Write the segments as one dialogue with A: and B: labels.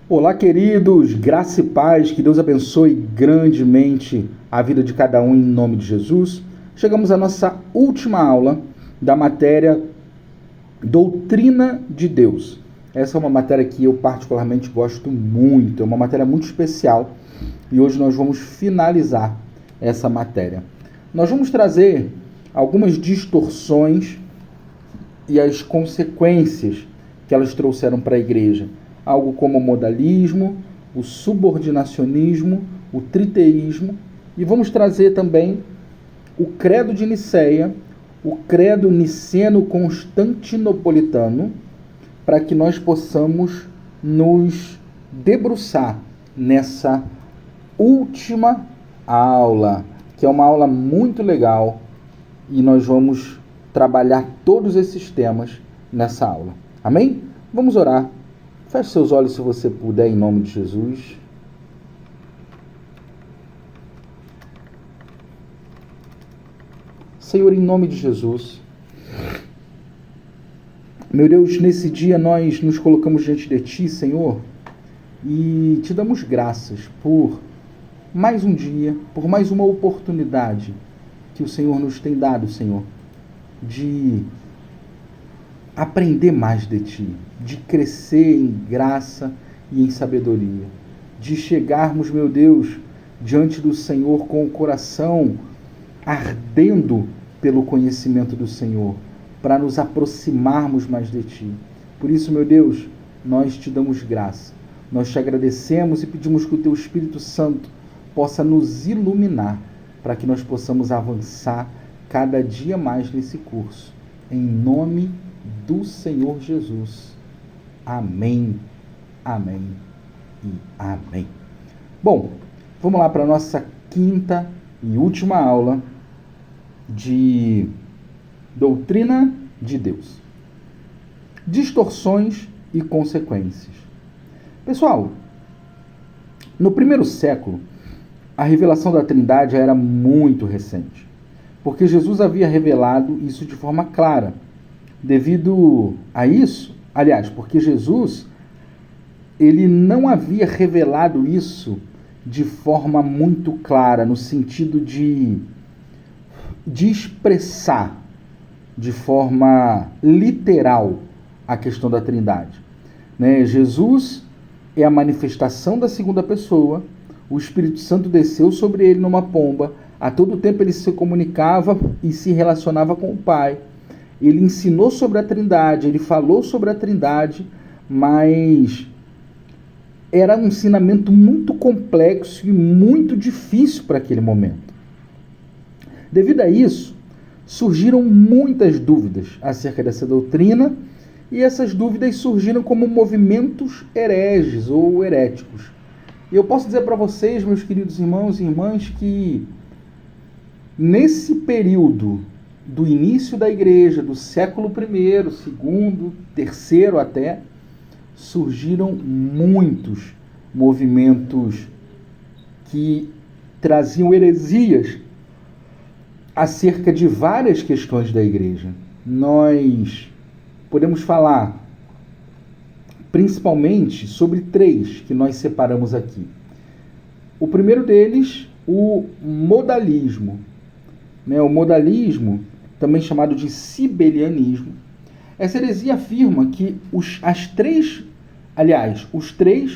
A: Olá, queridos, graça e paz, que Deus abençoe grandemente a vida de cada um em nome de Jesus. Chegamos à nossa última aula da matéria Doutrina de Deus. Essa é uma matéria que eu particularmente gosto muito, é uma matéria muito especial e hoje nós vamos finalizar essa matéria. Nós vamos trazer algumas distorções e as consequências que elas trouxeram para a igreja. Algo como o modalismo, o subordinacionismo, o triteísmo, e vamos trazer também o credo de Nicéia, o credo niceno-constantinopolitano, para que nós possamos nos debruçar nessa última aula, que é uma aula muito legal, e nós vamos trabalhar todos esses temas nessa aula. Amém? Vamos orar. Feche seus olhos se você puder, em nome de Jesus. Senhor, em nome de Jesus, meu Deus, nesse dia nós nos colocamos diante de Ti, Senhor, e Te damos graças por mais um dia, por mais uma oportunidade que o Senhor nos tem dado, Senhor, de aprender mais de Ti, de crescer em graça e em sabedoria, de chegarmos, meu Deus, diante do Senhor com o coração ardendo pelo conhecimento do Senhor, para nos aproximarmos mais de Ti. Por isso, meu Deus, nós Te damos graça, nós Te agradecemos e pedimos que o Teu Espírito Santo possa nos iluminar, para que nós possamos avançar cada dia mais nesse curso. Em nome do Senhor Jesus. Amém, amém e amém. Bom, vamos lá para a nossa quinta e última aula de Doutrina de Deus. Distorções e consequências. Pessoal, no primeiro século, a revelação da Trindade era muito recente, porque Jesus havia revelado isso de forma clara. Devido a isso, aliás, porque Jesus, ele não havia revelado isso de forma muito clara, no sentido de expressar de forma literal a questão da Trindade. Jesus é a manifestação da segunda pessoa, o Espírito Santo desceu sobre ele numa pomba, a todo tempo ele se comunicava e se relacionava com o Pai. Ele ensinou sobre a Trindade, ele falou sobre a Trindade, mas era um ensinamento muito complexo e muito difícil para aquele momento. Devido a isso, surgiram muitas dúvidas acerca dessa doutrina, e essas dúvidas surgiram como movimentos hereges ou heréticos. E eu posso dizer para vocês, meus queridos irmãos e irmãs, que nesse período do início da igreja, do século I, segundo, terceiro até, surgiram muitos movimentos que traziam heresias acerca de várias questões da igreja. Nós podemos falar principalmente sobre três que nós separamos aqui. O primeiro deles, o modalismo. O modalismo, também chamado de sibelianismo. Essa heresia afirma que os três,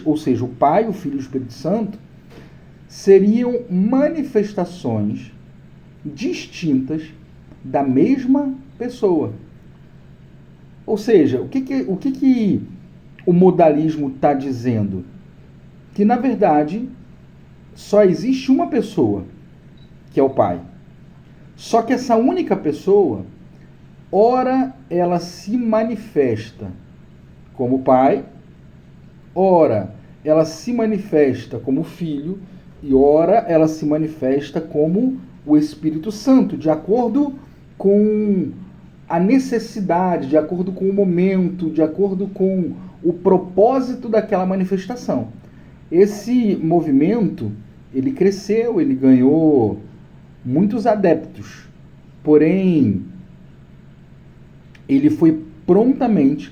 A: ou seja, o Pai, o Filho e o Espírito Santo, seriam manifestações distintas da mesma pessoa. Ou seja, o que o modalismo está dizendo? Que, na verdade, só existe uma pessoa, que é o Pai. Só que essa única pessoa, ora ela se manifesta como Pai, ora ela se manifesta como Filho, e ora ela se manifesta como o Espírito Santo, de acordo com a necessidade, de acordo com o momento, de acordo com o propósito daquela manifestação. Esse movimento, ele cresceu, ele ganhou muitos adeptos, porém, ele foi prontamente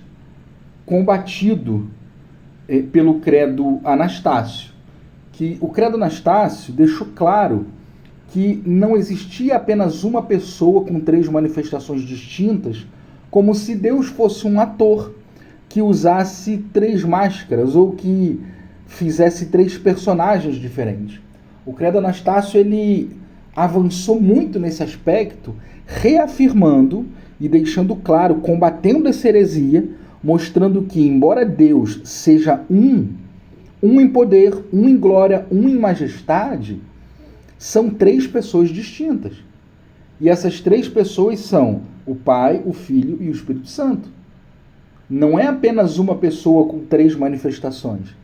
A: combatido pelo credo Anastácio, que o credo Anastácio deixou claro que não existia apenas uma pessoa com 3 manifestações distintas, como se Deus fosse um ator que usasse 3 máscaras ou que fizesse 3 personagens diferentes. O credo Anastácio ele avançou muito nesse aspecto, reafirmando e deixando claro, combatendo essa heresia, mostrando que, embora Deus seja um em poder, um em glória, um em majestade, são 3 pessoas distintas. E essas 3 pessoas são o Pai, o Filho e o Espírito Santo. Não é apenas uma pessoa com 3 manifestações.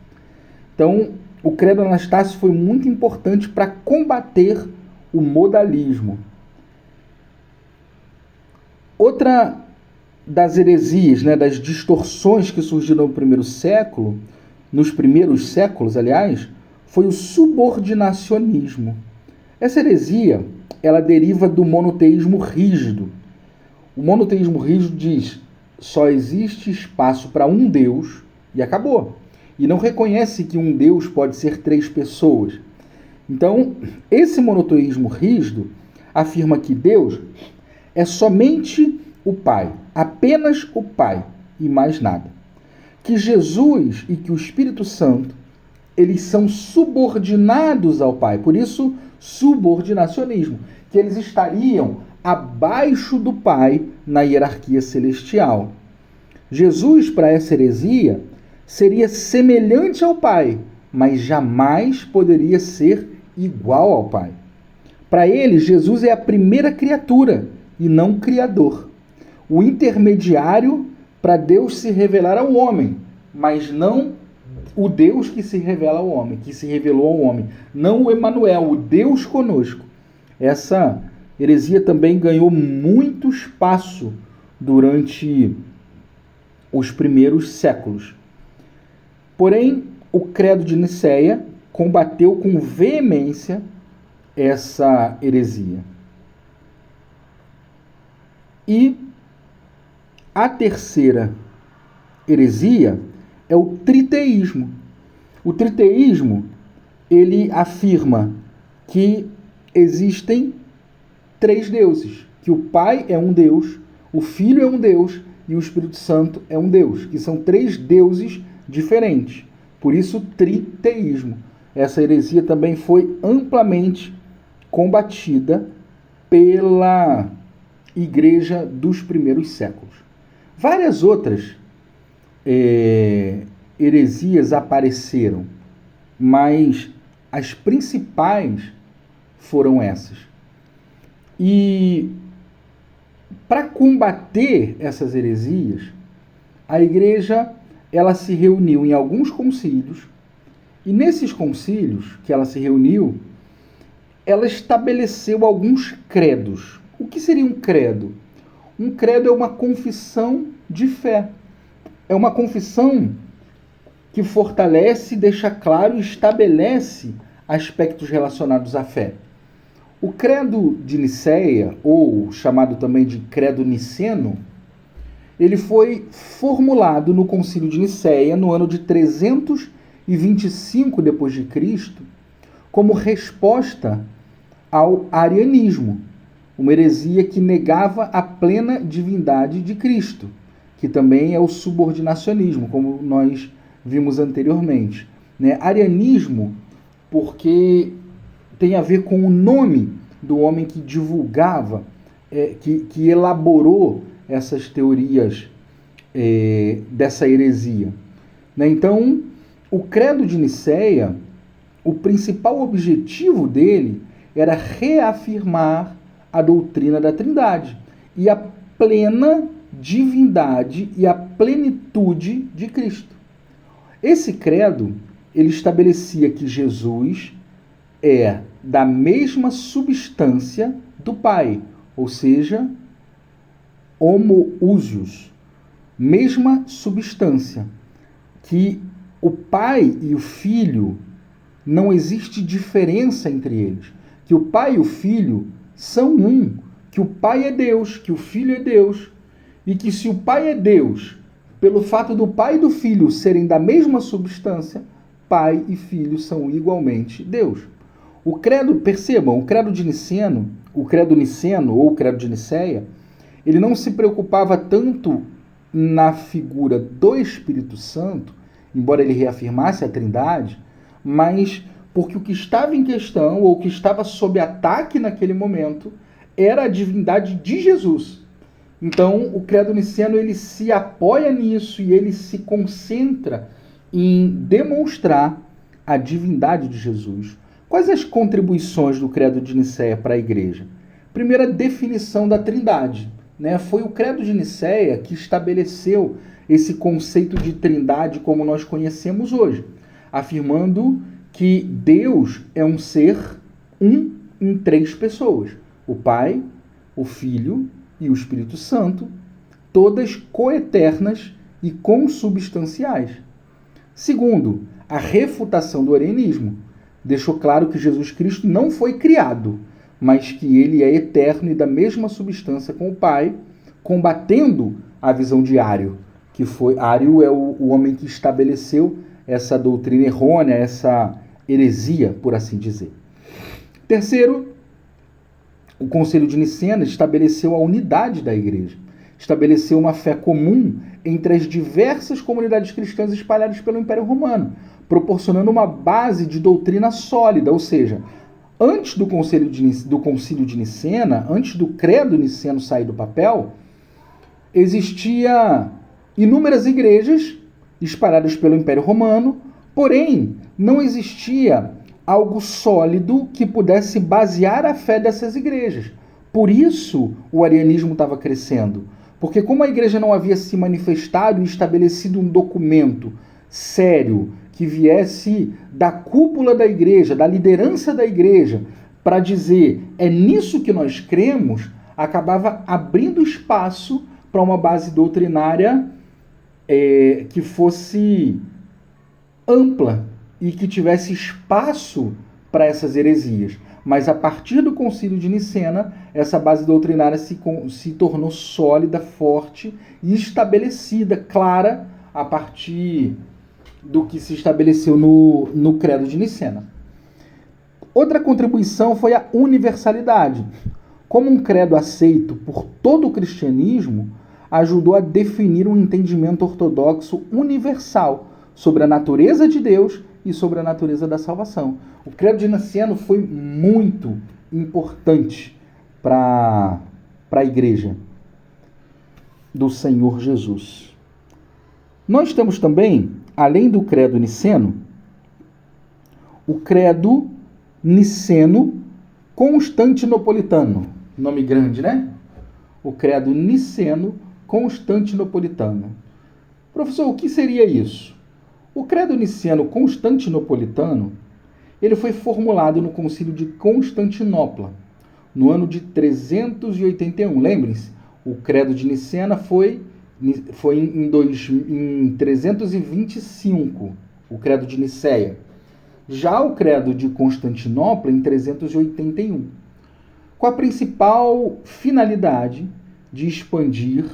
A: Então, o credo Anastácio foi muito importante para combater o modalismo. Outra das heresias, das distorções que surgiram no primeiro século, nos primeiros séculos, aliás, foi o subordinacionismo. Essa heresia, ela deriva do monoteísmo rígido. O monoteísmo rígido diz: só existe espaço para um Deus e acabou. E não reconhece que um Deus pode ser 3 pessoas. Então, esse monoteísmo rígido afirma que Deus é somente o Pai, apenas o Pai e mais nada. Que Jesus e que o Espírito Santo, eles são subordinados ao Pai, por isso subordinacionismo, que eles estariam abaixo do Pai na hierarquia celestial. Jesus, para essa heresia, seria semelhante ao Pai, mas jamais poderia ser igual ao Pai. Para ele, Jesus é a primeira criatura e não criador. O intermediário para Deus se revelar ao homem, mas não o Deus que se revela ao homem, que se revelou ao homem. Não o Emanuel, o Deus conosco. Essa heresia também ganhou muito espaço durante os primeiros séculos. Porém, o credo de Nicéia combateu com veemência essa heresia. E a terceira heresia é o triteísmo. O triteísmo, ele afirma que existem 3 deuses, que o Pai é um Deus, o Filho é um Deus e o Espírito Santo é um Deus, que são 3 deuses diferentes. Por isso, triteísmo. Essa heresia também foi amplamente combatida pela igreja dos primeiros séculos. Várias outras heresias apareceram, mas as principais foram essas. E para combater essas heresias, a igreja ela se reuniu em alguns concílios, e nesses concílios que ela se reuniu, ela estabeleceu alguns credos. O que seria um credo? Um credo é uma confissão de fé. É uma confissão que fortalece, deixa claro e estabelece aspectos relacionados à fé. O credo de Nicéia, ou chamado também de credo niceno, ele foi formulado no Concílio de Nicéia no ano de 325 d.C., como resposta ao arianismo, uma heresia que negava a plena divindade de Cristo, que também é o subordinacionismo, como nós vimos anteriormente. Arianismo, porque tem a ver com o nome do homem que divulgava, que elaborou essas teorias dessa heresia. Então, o credo de Nicéia, o principal objetivo dele era reafirmar a doutrina da Trindade e a plena divindade e a plenitude de Cristo. Esse credo, ele estabelecia que Jesus é da mesma substância do Pai, ou seja, homoousios, mesma substância, que o Pai e o Filho, não existe diferença entre eles, que o Pai e o Filho são um, que o Pai é Deus, que o Filho é Deus, e que se o Pai é Deus, pelo fato do Pai e do Filho serem da mesma substância, Pai e Filho são igualmente Deus. O credo, percebam, o credo niceno ou o credo de Nicéia, ele não se preocupava tanto na figura do Espírito Santo, embora ele reafirmasse a Trindade, mas porque o que estava em questão, ou o que estava sob ataque naquele momento, era a divindade de Jesus. Então, o credo niceno ele se apoia nisso e ele se concentra em demonstrar a divindade de Jesus. Quais as contribuições do credo de Nicéia para a igreja? Primeira, definição da Trindade. Foi o credo de Nicéia que estabeleceu esse conceito de Trindade como nós conhecemos hoje, afirmando que Deus é um ser em 3 pessoas: o Pai, o Filho e o Espírito Santo, todas coeternas e consubstanciais. Segundo, a refutação do arianismo deixou claro que Jesus Cristo não foi criado, mas que ele é eterno e da mesma substância com o Pai, combatendo a visão de Ário, Ário é o homem que estabeleceu essa doutrina errônea, essa heresia, por assim dizer. Terceiro, o Concílio de Nicena estabeleceu a unidade da igreja, estabeleceu uma fé comum entre as diversas comunidades cristãs espalhadas pelo Império Romano, proporcionando uma base de doutrina sólida, ou seja, antes do Concílio de Nicena, antes do credo niceno sair do papel, existia inúmeras igrejas espalhadas pelo Império Romano, porém não existia algo sólido que pudesse basear a fé dessas igrejas. Por isso o arianismo estava crescendo, porque como a igreja não havia se manifestado e estabelecido um documento sério que viesse da cúpula da igreja, da liderança da igreja, para dizer é nisso que nós cremos, acabava abrindo espaço para uma base doutrinária que fosse ampla e que tivesse espaço para essas heresias. Mas a partir do Concílio de Nicena, essa base doutrinária se tornou sólida, forte e estabelecida, clara, a partir do que se estabeleceu no Credo de Nicena. Outra contribuição foi a universalidade. Como um credo aceito por todo o cristianismo, ajudou a definir um entendimento ortodoxo universal sobre a natureza de Deus e sobre a natureza da salvação. O credo de Niceno foi muito importante para a igreja do Senhor Jesus. Nós temos também, além do credo niceno, o credo niceno constantinopolitano. Nome grande, né? O credo niceno constantinopolitano. Professor, o que seria isso? O credo niceno constantinopolitano, ele foi formulado no Concílio de Constantinopla, no ano de 381. Lembrem-se, o credo de Nicena foi em 325, o credo de Nicéia. Já o credo de Constantinopla em 381, com a principal finalidade de expandir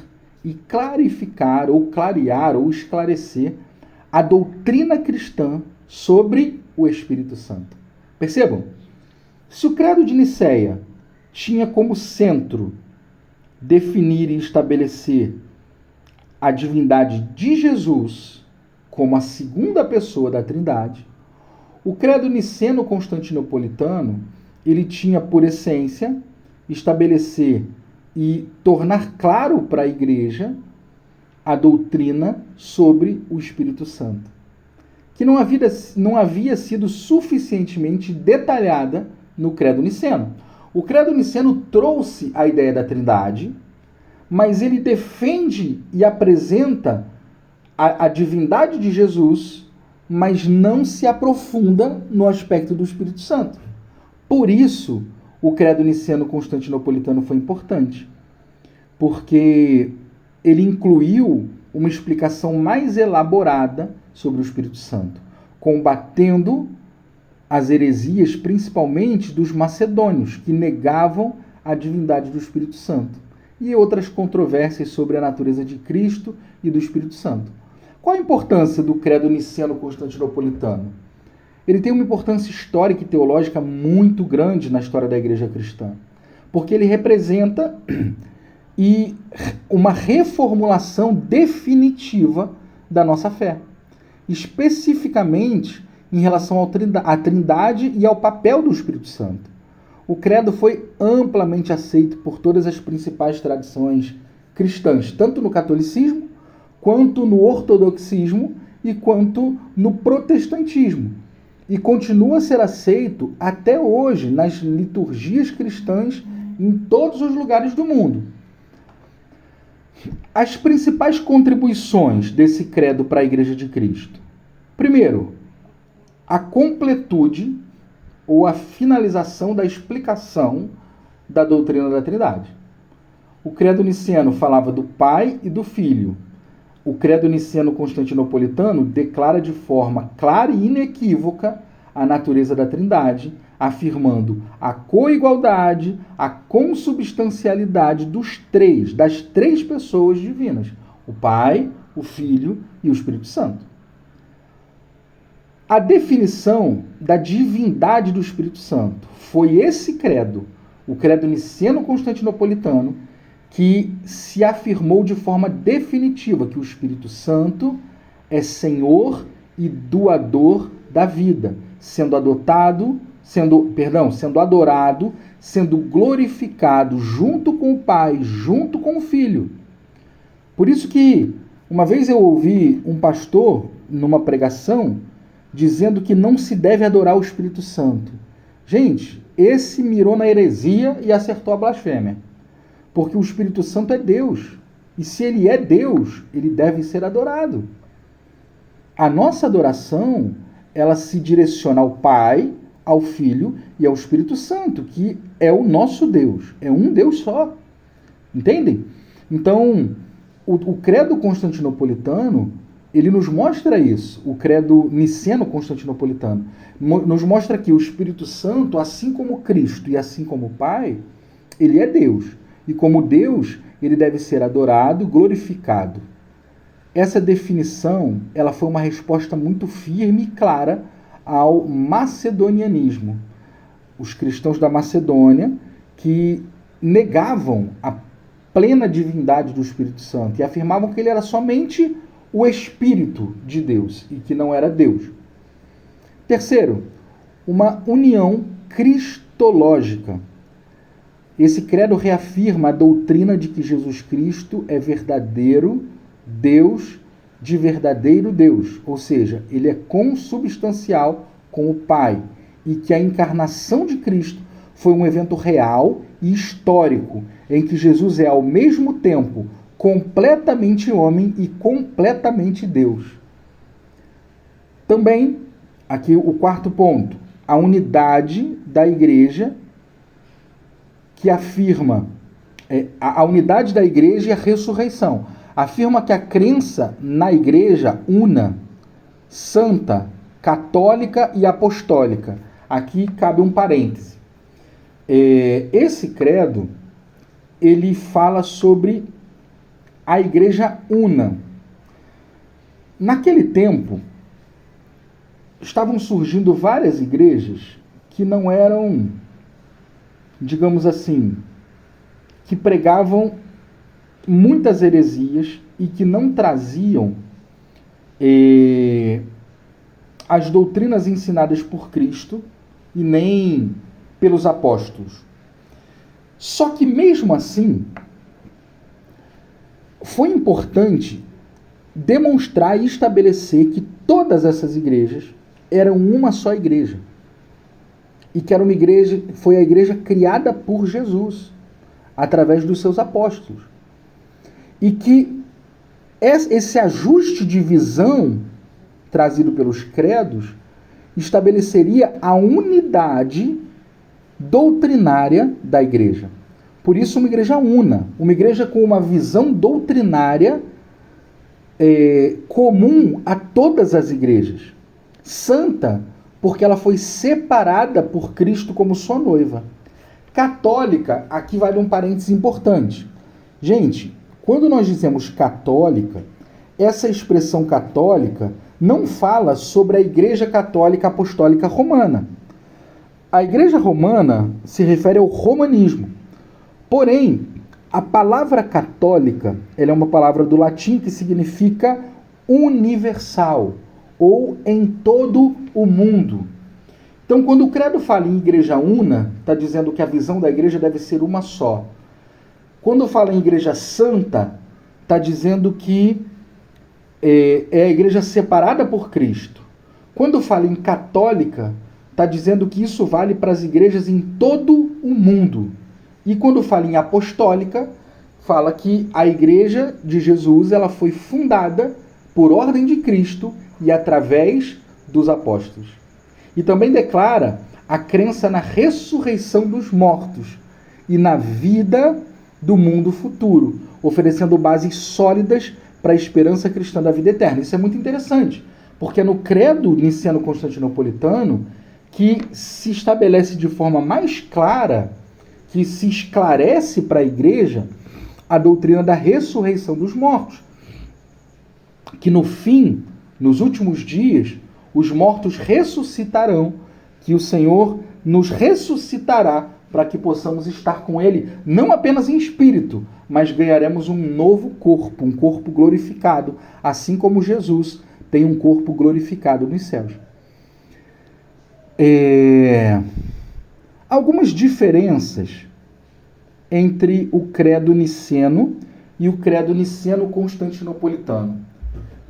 A: e clarificar, ou clarear, ou esclarecer a doutrina cristã sobre o Espírito Santo. Percebam? Se o credo de Nicéia tinha como centro definir e estabelecer a divindade de Jesus como a segunda pessoa da Trindade, o credo niceno-constantinopolitano, ele tinha por essência estabelecer e tornar claro para a igreja a doutrina sobre o Espírito Santo, que não havia sido suficientemente detalhada no credo niceno. O credo niceno trouxe a ideia da Trindade, mas ele defende e apresenta a divindade de Jesus, mas não se aprofunda no aspecto do Espírito Santo. Por isso, o credo niceno constantinopolitano foi importante, porque ele incluiu uma explicação mais elaborada sobre o Espírito Santo, combatendo as heresias, principalmente dos macedônios, que negavam a divindade do Espírito Santo. e outras controvérsias sobre a natureza de Cristo e do Espírito Santo. Qual a importância do credo niceno-constantinopolitano? Ele tem uma importância histórica e teológica muito grande na história da Igreja cristã, porque ele representa uma reformulação definitiva da nossa fé, especificamente em relação à Trindade e ao papel do Espírito Santo. O credo foi amplamente aceito por todas as principais tradições cristãs, tanto no catolicismo, quanto no ortodoxismo e quanto no protestantismo. E continua a ser aceito até hoje nas liturgias cristãs em todos os lugares do mundo. As principais contribuições desse credo para a Igreja de Cristo. Primeiro, a completude ou a finalização da explicação da doutrina da Trindade. O credo niceno falava do Pai e do Filho. O credo niceno-constantinopolitano declara de forma clara e inequívoca a natureza da Trindade, afirmando a coigualdade, a consubstancialidade das três pessoas divinas, o Pai, o Filho e o Espírito Santo. A definição da divindade do Espírito Santo foi esse credo, o credo niceno-constantinopolitano, que se afirmou de forma definitiva que o Espírito Santo é Senhor e doador da vida, sendo adorado, sendo glorificado junto com o Pai, junto com o Filho. Por isso que uma vez eu ouvi um pastor numa pregação dizendo que não se deve adorar o Espírito Santo. Gente, esse mirou na heresia e acertou a blasfêmia. Porque o Espírito Santo é Deus. E se ele é Deus, ele deve ser adorado. A nossa adoração, ela se direciona ao Pai, ao Filho e ao Espírito Santo, que é o nosso Deus. É um Deus só. Entendem? Então, o credo constantinopolitano, ele nos mostra isso. O credo niceno-constantinopolitano nos mostra que o Espírito Santo, assim como Cristo e assim como o Pai, ele é Deus. E como Deus, ele deve ser adorado, glorificado. Essa definição, ela foi uma resposta muito firme e clara ao macedonianismo. Os cristãos da Macedônia que negavam a plena divindade do Espírito Santo e afirmavam que ele era somente o Espírito de Deus e que não era Deus. Terceiro, uma união cristológica. Esse credo reafirma a doutrina de que Jesus Cristo é verdadeiro Deus de verdadeiro Deus, ou seja, ele é consubstancial com o Pai, e que a encarnação de Cristo foi um evento real e histórico, em que Jesus é ao mesmo tempo completamente homem e completamente Deus. Também, aqui o quarto ponto, a unidade da Igreja, que afirma a unidade da Igreja e a ressurreição. Afirma que a crença na Igreja una, santa, católica e apostólica. Aqui cabe um parêntese. Esse credo, ele fala sobre a Igreja una. Naquele tempo, estavam surgindo várias igrejas que não eram, digamos assim, que pregavam muitas heresias e que não traziam as doutrinas ensinadas por Cristo e nem pelos apóstolos. Só que mesmo assim, foi importante demonstrar e estabelecer que todas essas igrejas eram uma só igreja. E que era uma igreja, foi a igreja criada por Jesus, através dos seus apóstolos. E que esse ajuste de visão trazido pelos credos estabeleceria a unidade doutrinária da igreja. Por isso, uma igreja una, uma igreja com uma visão doutrinária comum a todas as igrejas. Santa, porque ela foi separada por Cristo como sua noiva. Católica, aqui vale um parênteses importante, Gente, quando nós dizemos católica, essa expressão católica não fala sobre a Igreja Católica Apostólica Romana. A Igreja Romana se refere ao romanismo. Porém, a palavra católica, ela é uma palavra do latim que significa universal, ou em todo o mundo. Então, quando o credo fala em igreja una, está dizendo que a visão da igreja deve ser uma só. Quando fala em igreja santa, está dizendo que é a igreja separada por Cristo. Quando fala em católica, está dizendo que isso vale para as igrejas em todo o mundo. E quando fala em apostólica, fala que a igreja de Jesus ela foi fundada por ordem de Cristo e através dos apóstolos. E também declara a crença na ressurreição dos mortos e na vida do mundo futuro, oferecendo bases sólidas para a esperança cristã da vida eterna. Isso é muito interessante, porque é no credo niceno-constantinopolitano que se estabelece de forma mais clara, que se esclarece para a igreja a doutrina da ressurreição dos mortos. Que no fim, nos últimos dias, os mortos ressuscitarão, que o Senhor nos ressuscitará para que possamos estar com Ele, não apenas em espírito, mas ganharemos um novo corpo, um corpo glorificado, assim como Jesus tem um corpo glorificado nos céus. Algumas diferenças entre o credo niceno e o credo niceno-constantinopolitano.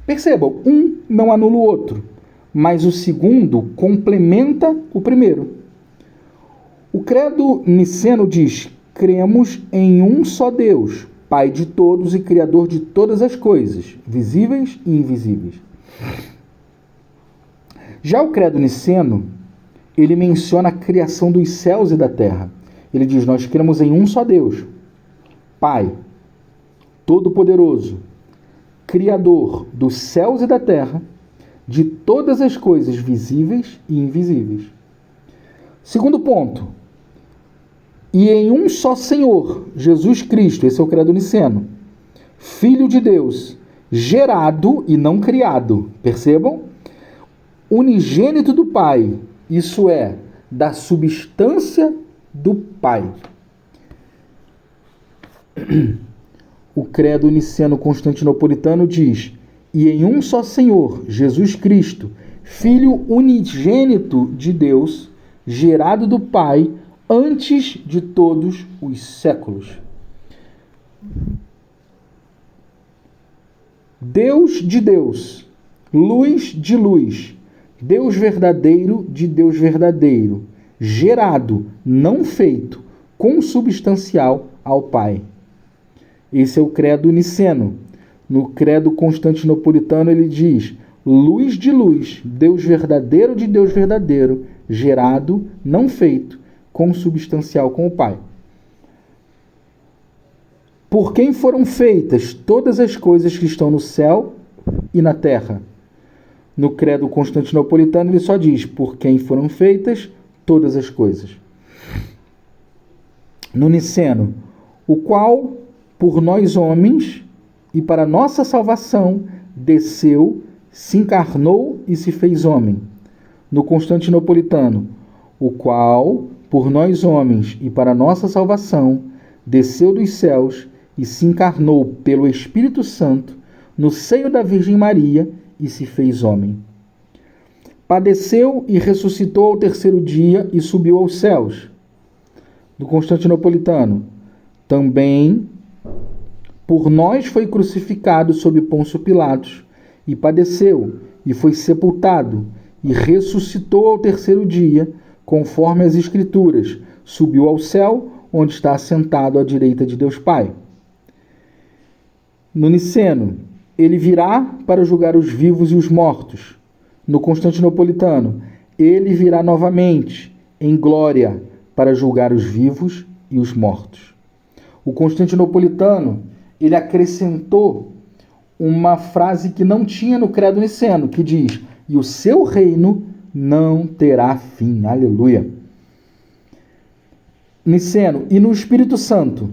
A: Percebam, um não anula o outro, mas o segundo complementa o primeiro. O credo niceno diz: cremos em um só Deus, Pai de todos e Criador de todas as coisas, visíveis e invisíveis. Já o credo niceno, ele menciona a criação dos céus e da terra. Ele diz: nós cremos em um só Deus, Pai, Todo-Poderoso, Criador dos céus e da terra, de todas as coisas visíveis e invisíveis. Segundo ponto, e em um só Senhor, Jesus Cristo, esse é o credo niceno, Filho de Deus, gerado e não criado, percebam? Unigênito do Pai, isso é, da substância do Pai. O credo niceno-constantinopolitano diz: e em um só Senhor, Jesus Cristo, Filho unigênito de Deus, gerado do Pai, antes de todos os séculos. Deus de Deus, luz de luz, Deus verdadeiro de Deus verdadeiro, gerado, não feito, consubstancial ao Pai. Esse é o credo niceno. No credo constantinopolitano ele diz: luz de luz, Deus verdadeiro de Deus verdadeiro, gerado, não feito, consubstancial com o Pai. Por quem foram feitas todas as coisas que estão no céu e na terra? No credo constantinopolitano ele só diz: por quem foram feitas todas as coisas. No niceno: o qual, por nós homens, e para nossa salvação, desceu, se encarnou e se fez homem. No constantinopolitano: o qual, por nós homens, e para nossa salvação, desceu dos céus e se encarnou pelo Espírito Santo no seio da Virgem Maria e se fez homem. Padeceu e ressuscitou ao terceiro dia e subiu aos céus. Do constantinopolitano: também por nós foi crucificado sob Pôncio Pilatos, e padeceu, e foi sepultado, e ressuscitou ao terceiro dia, conforme as Escrituras, subiu ao céu, onde está assentado à direita de Deus Pai. No niceno: ele virá para julgar os vivos e os mortos. No constantinopolitano: ele virá novamente, em glória, para julgar os vivos e os mortos. O constantinopolitano, ele acrescentou uma frase que não tinha no credo niceno, que diz: e o seu reino não terá fim. Aleluia. Niceno: e no Espírito Santo?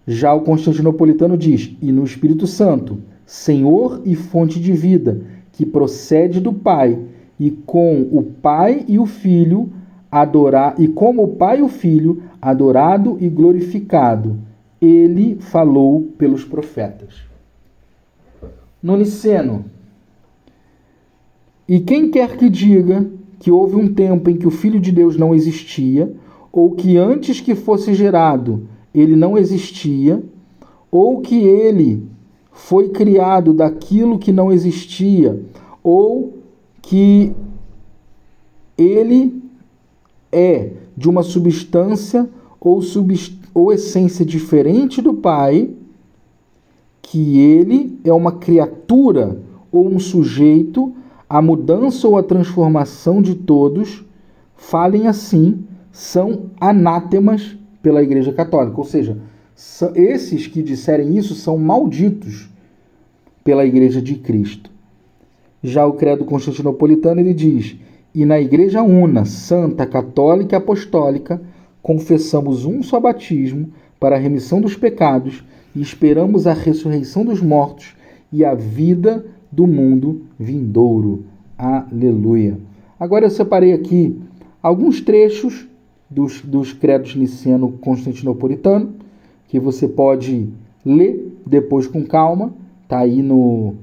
A: Já o constantinopolitano diz: e no Espírito Santo, Senhor e fonte de vida, que procede do Pai, e com o Pai e o Filho e como o Pai e o Filho, adorado e glorificado, ele falou pelos profetas. No Niceno, e quem quer que diga que houve um tempo em que o Filho de Deus não existia, ou que antes que fosse gerado ele não existia, ou que ele foi criado daquilo que não existia, ou que ele é de uma substância ou essência diferente do Pai, que ele é uma criatura ou um sujeito, a mudança ou a transformação de todos, falem assim, são anátemas pela Igreja Católica. Ou seja, esses que disserem isso são malditos pela Igreja de Cristo. Já o credo constantinopolitano, ele diz: e na Igreja Una, Santa, Católica e Apostólica, confessamos um só batismo para a remissão dos pecados e esperamos a ressurreição dos mortos e a vida do mundo vindouro. Aleluia. Agora eu separei aqui alguns trechos dos credos niceno-constantinopolitano, que você pode ler depois com calma, está aí nos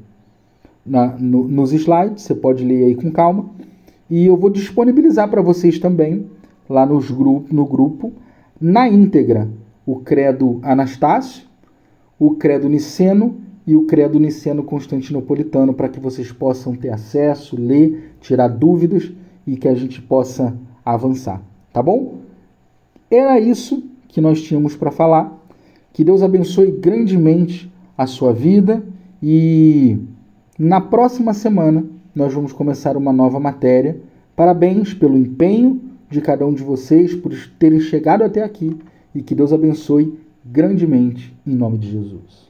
A: slides, você pode ler aí com calma, e eu vou disponibilizar para vocês também, lá no grupo, na íntegra, o credo Anastácio, o credo niceno e o credo niceno-constantinopolitano, para que vocês possam ter acesso, ler, tirar dúvidas e que a gente possa avançar, tá bom? Era isso que nós tínhamos para falar. Que Deus abençoe grandemente a sua vida e na próxima semana nós vamos começar uma nova matéria. Parabéns pelo empenho de cada um de vocês, por terem chegado até aqui, e que Deus abençoe grandemente em nome de Jesus.